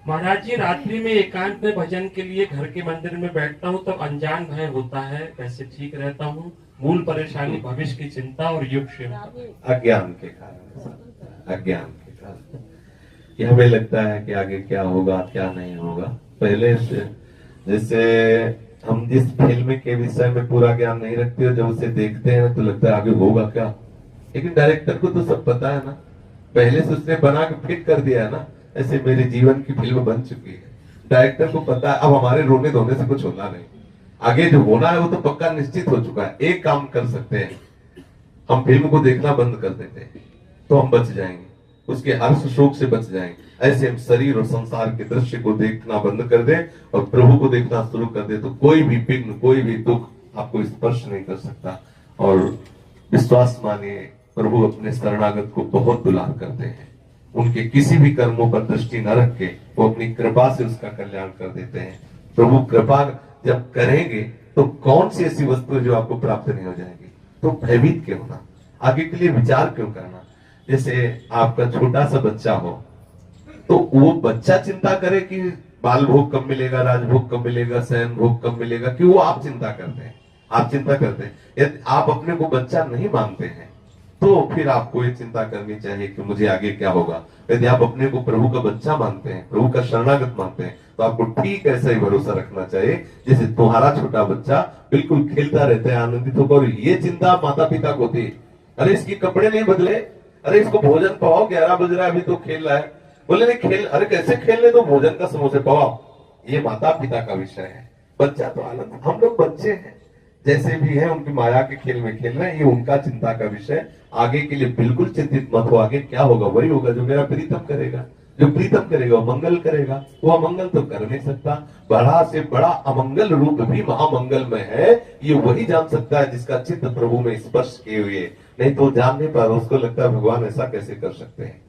महाराज जी, रात्रि में एकांत में भजन के लिए घर के मंदिर में बैठता हूँ तब अनजान भय होता है, वैसे ठीक रहता हूँ। मूल परेशानी भविष्य की चिंता और युग क्षेम। अज्ञान के कारण, अज्ञान के कारण कि हमें लगता है कि आगे क्या होगा क्या नहीं होगा। पहले से जैसे हम जिस फिल्म के विषय में पूरा ज्ञान नहीं रखते हो, जब उसे देखते हैं तो लगता है आगे होगा क्या, लेकिन डायरेक्टर को तो सब पता है ना, पहले से उसने बना के फिट कर दिया है ना। ऐसे मेरे जीवन की फिल्म बन चुकी है, डायरेक्टर को पता है अब हमारे रोने धोने से कुछ होना नहीं, आगे जो होना है वो तो पक्का निश्चित हो चुका है। एक काम कर सकते हैं, हम फिल्म को देखना बंद कर देते हैं तो हम बच जाएंगे, उसके हर्ष शोक से बच जाएंगे। ऐसे हम शरीर और संसार के दृश्य को देखना बंद कर दें और प्रभु को देखना शुरू कर दे तो कोई भी विघ्न, कोई भी दुख आपको स्पर्श नहीं कर सकता। और विश्वास मानिए, प्रभु अपने शरणागत को बहुत दुलार करते हैं, उनके किसी भी कर्मों पर दृष्टि न रख के वो अपनी कृपा से उसका कल्याण कर देते हैं। प्रभु कृपा जब करेंगे तो कौन सी ऐसी वस्तु है जो आपको प्राप्त नहीं हो जाएगी, तो भयभीत क्यों होना, आगे के लिए विचार क्यों करना। जैसे आपका छोटा सा बच्चा हो तो वो बच्चा चिंता करे कि बाल भोग कब मिलेगा, राजभोग कब मिलेगा, शयन भोग कब मिलेगा, कि वो आप चिंता करते हैं, आप चिंता करते हैं। यदि आप अपने को बच्चा नहीं मानते हैं तो फिर आपको ये चिंता करनी चाहिए कि मुझे आगे क्या होगा। यदि आप अपने को प्रभु का बच्चा मानते हैं, प्रभु का शरणागत मानते हैं, तो आपको ठीक ऐसा ही भरोसा रखना चाहिए जैसे तुम्हारा छोटा बच्चा बिल्कुल खेलता रहता है, आनंदित होकर। और ये चिंता माता पिता को थी, अरे इसके कपड़े नहीं बदले, अरे इसको भोजन पाओ, 11 बज रहा है अभी तो खेल रहा है। बोले नहीं खेल, अरे कैसे खेलने दो, भोजन का समोसे पाओ। ये माता पिता का विषय है, बच्चा तो आनंद, हम लोग बच्चे हैं जैसे भी है, उनकी माया के खेल में खेल रहे हैं, ये उनका चिंता का विषय। आगे के लिए बिल्कुल चिंतित मत हो, आगे क्या होगा वही होगा जो मेरा प्रीतम करेगा, जो प्रीतम करेगा वो मंगल करेगा, वो अमंगल तो कर नहीं सकता। बड़ा से बड़ा अमंगल रूप भी महामंगल में है, ये वही जान सकता है जिसका चित्त प्रभु में स्पर्श किए हुए, नहीं तो जान नहीं पा रहा, उसको लगता है भगवान ऐसा कैसे कर सकते हैं।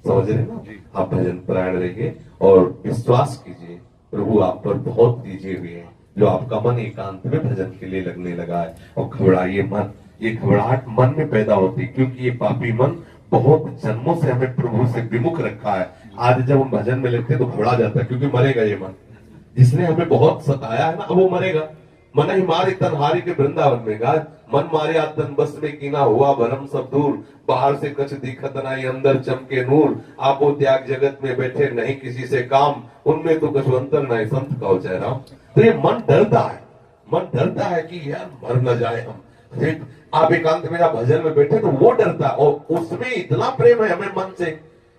समझ रहे ना, आप भजन परायण रहिए और विश्वास कीजिए, प्रभु आप पर बहुत दीजिए हुए हैं। जो आपका मन एकांत में भजन के लिए लगने लगा है, और घबराइए मन, ये घबराहट मन में पैदा होती है क्योंकि ये पापी मन बहुत जन्मों से हमें प्रभु से विमुख रखा है। आज जब हम भजन में लगते हैं तो घबरा जाता है क्योंकि मरेगा ये मन, जिसने हमें बहुत सताया है ना, अब वो मरेगा। मन ही मारे तनहारी के वृंदावन में गाय, मन मारे तन बस में कीना हुआ भरम सब दूर, बाहर से कछ दिखत नाई अंदर चमके नूर, आपो त्याग जगत में बैठे नहीं किसी से काम, उनमें तो कछु अंतर नहीं संत का चेहरा। तो ये मन डरता है, मन डरता है कि यार मर न जाए हम। आप एकांत मेरा भजन में बैठे तो वो डरता है, और उसमें इतना प्रेम है हमें मन से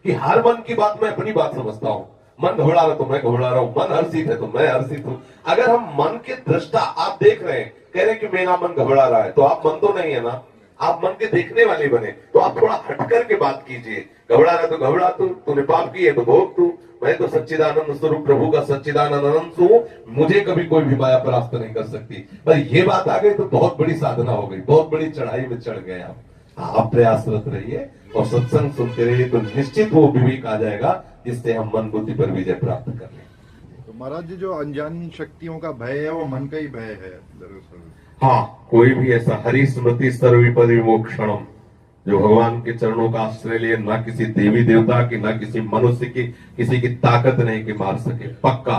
कि हर मन की बात मैं अपनी बात समझता हूँ। मन घबरा रहा तो मैं घबरा रहा हूं, मन हर्षित है तो मैं हर्षित हूं। अगर हम मन के दृष्टा आप देख रहे हैं, कह रहे हैं कि मेरा मन घबरा रहा है, तो आप मन तो नहीं है ना, आप मन के देखने वाले बने, तो आप थोड़ा हटकर के बात कीजिए। घबरा रहा तो घबरा तूने पाप किए तो भोग तू, मैं तो सच्चिदानंद स्वरूप प्रभु का सच्चिदानंद अनंत हूं, मुझे कभी कोई भी माया परास्त नहीं कर सकती। पर ये बात आ गई तो बहुत बड़ी साधना हो गई, बहुत बड़ी चढ़ाई में चढ़ गए आप प्रयासरत रहिए और सत्संग सुनते रहिए तो निश्चित वो विवेक आ जाएगा जिससे हम मन बुद्धि पर विजय प्राप्त कर लें। तो महाराज जी, जो अनजान शक्तियों का भय है वो मन का ही भय है दरअसल। हाँ, कोई भी ऐसा हरि स्मृति सर्वविपद विमोक्षणम, जो भगवान के चरणों का आश्रय लिए, ना किसी देवी देवता की, ना किसी मनुष्य की, किसी की ताकत नहीं कि मार सके, पक्का।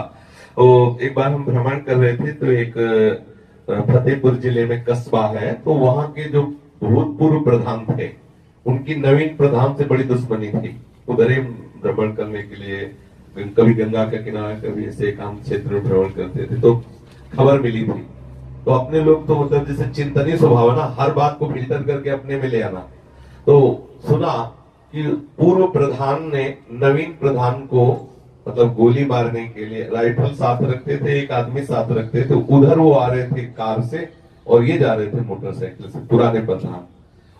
तो एक बार हम भ्रमण कर रहे थे तो एक फतेहपुर जिले में कस्बा है, तो वहां के जो भूतपूर्व प्रधान थे उनकी नवीन प्रधान से बड़ी दुश्मनी थी। उधर ही भ्रमण करने के लिए कभी गंगा के किनारे, कभी ऐसे एकांत क्षेत्र में भ्रमण करते थे, तो खबर मिली थी। तो अपने लोग तो मतलब जैसे चिंतनीय स्वभाव है ना, हर बात को फिल्टर करके अपने में ले आना। तो सुना कि पूर्व प्रधान ने नवीन प्रधान को मतलब गोली मारने के लिए राइफल साथ रखते थे, एक आदमी साथ रखते थे। उधर वो आ रहे थे कार से और ये जा रहे थे मोटरसाइकिल से, पुराने प्रधान,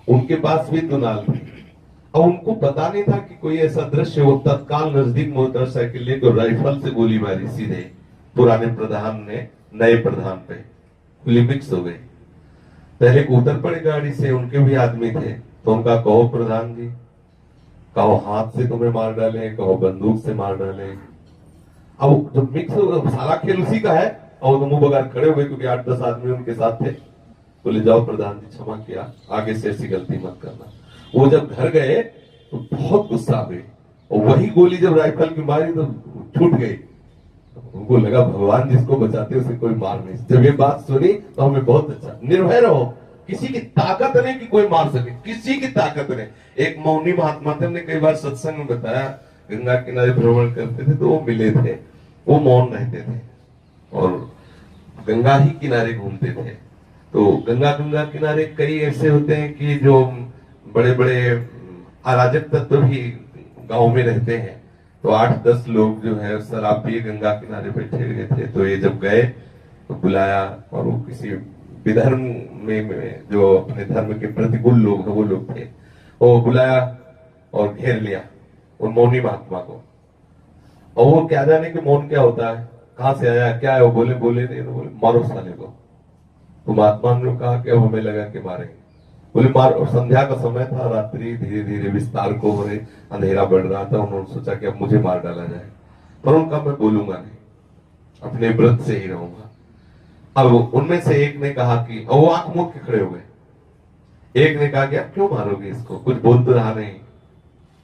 उनके पास भी दुनाल थी। अब उनको पता नहीं था कि कोई ऐसा दृश्य हो, तत्काल नजदीक मोटरसाइकिल लेकर राइफल से गोली मारी सीधे पुराने प्रधान ने नए प्रधान पे, गोली मिक्स हो गई। पहले उतर पड़े गाड़ी से, उनके भी आदमी थे, तो उनका कहो प्रधान जी, कहो हाथ से तुम्हें मार डाले, कहो बंदूक से मार डाले। अब जब मिक्स सारा खेल उसी का है, और मुंह बगार खड़े हुए क्योंकि 8-10 आदमी उनके साथ थे। बोले जाओ प्रधान जी क्षमा किया, आगे से ऐसी गलती मत करना। वो जब घर गए तो बहुत गुस्सा आ गई, और वही गोली जब राइफल की मारी तो छूट गई। उनको लगा भगवान जिसको बचाते उसे कोई मार नहीं। जब ये बात सुनी तो हमें बहुत अच्छा, निर्भय रहो, किसी की ताकत नहीं कि कोई मार सके, किसी की ताकत नहीं। एक मौनी महात्मा थे, हमने कई बार सत्संग में बताया, गंगा किनारे भ्रमण करते थे तो वो मिले थे, वो मौन रहते थे और गंगा ही किनारे घूमते थे। तो गंगा किनारे कई ऐसे होते हैं कि जो बड़े बड़े अराजक तत्व भी गांव में रहते हैं। तो 8-10 लोग जो है शराब पिए गंगा किनारे बैठे हुए थे। तो ये जब गए तो बुलाया, और वो किसी विधर्म में जो अपने धर्म के प्रतिकूल लोग हैं वो लोग थे, वो बुलाया और घेर लिया उन मौनी महात्मा को। और वो क्या जाने कि मौन क्या होता है, कहां से आया, क्या है, वो बोले नहीं, तो बोले मारो साले को। तो महात्मा ने कहा कि अब हमें लगा कि मारेंगे। बोले मार। और संध्या का समय था, रात्रि धीरे धीरे विस्तार को हो रहे, अंधेरा बढ़ रहा था। उन्होंने सोचा कि अब मुझे मार डाला जाए, पर उनका मैं बोलूंगा नहीं, अपने व्रत से ही रहूंगा। अब उनमें से एक ने कहा कि, और वो आंख मूंद के खड़े हो गए। एक ने कहा कि आप क्यों मारोगे इसको, कुछ बोल तो रहा नहीं।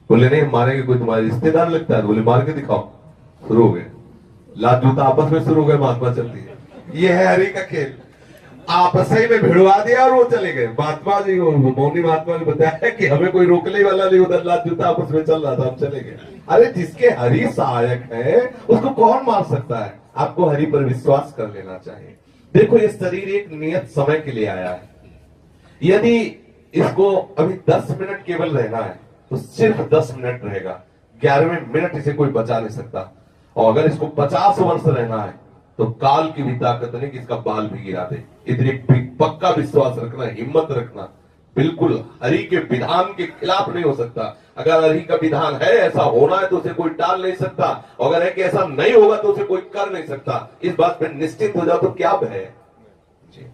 बोले नहीं मारेंगे, कोई तुम्हारे रिश्तेदार लगता है। बोले मार के दिखाओ। शुरू हो गए, लात जूता आपस में शुरू हो गए, महात्मा चलती है। ये है हरि का खेल। आपस ही में भिड़वा दिया और वो चले गए। महात्मा जी, मौनी महात्मा ने बताया कि हमें कोई रोकने वाला नहीं, उधर लात जूता आपस में चल रहा था, हम चले गए। अरे जिसके हरि सहायक है उसको कौन मार सकता है। आपको हरि पर विश्वास कर लेना चाहिए। देखो ये शरीर एक नियत समय के लिए आया है। यदि इसको अभी 10 मिनट केवल रहना है तो सिर्फ 10 मिनट रहेगा। 11वें मिनट इसे कोई बचा नहीं सकता। और अगर इसको 50 वर्ष रहना है तो काल की भी ताकत नहीं कि इसका बाल भी गिरा दे। इतनी पक्का विश्वास रखना, हिम्मत रखना, बिल्कुल हरि के विधान के खिलाफ नहीं हो सकता। अगर हरि का विधान है, ऐसा होना है तो उसे कोई टाल नहीं सकता। अगर है कि ऐसा नहीं होगा तो उसे कोई कर नहीं सकता। इस बात पे निश्चित हो जाओ तो क्या भय है जी।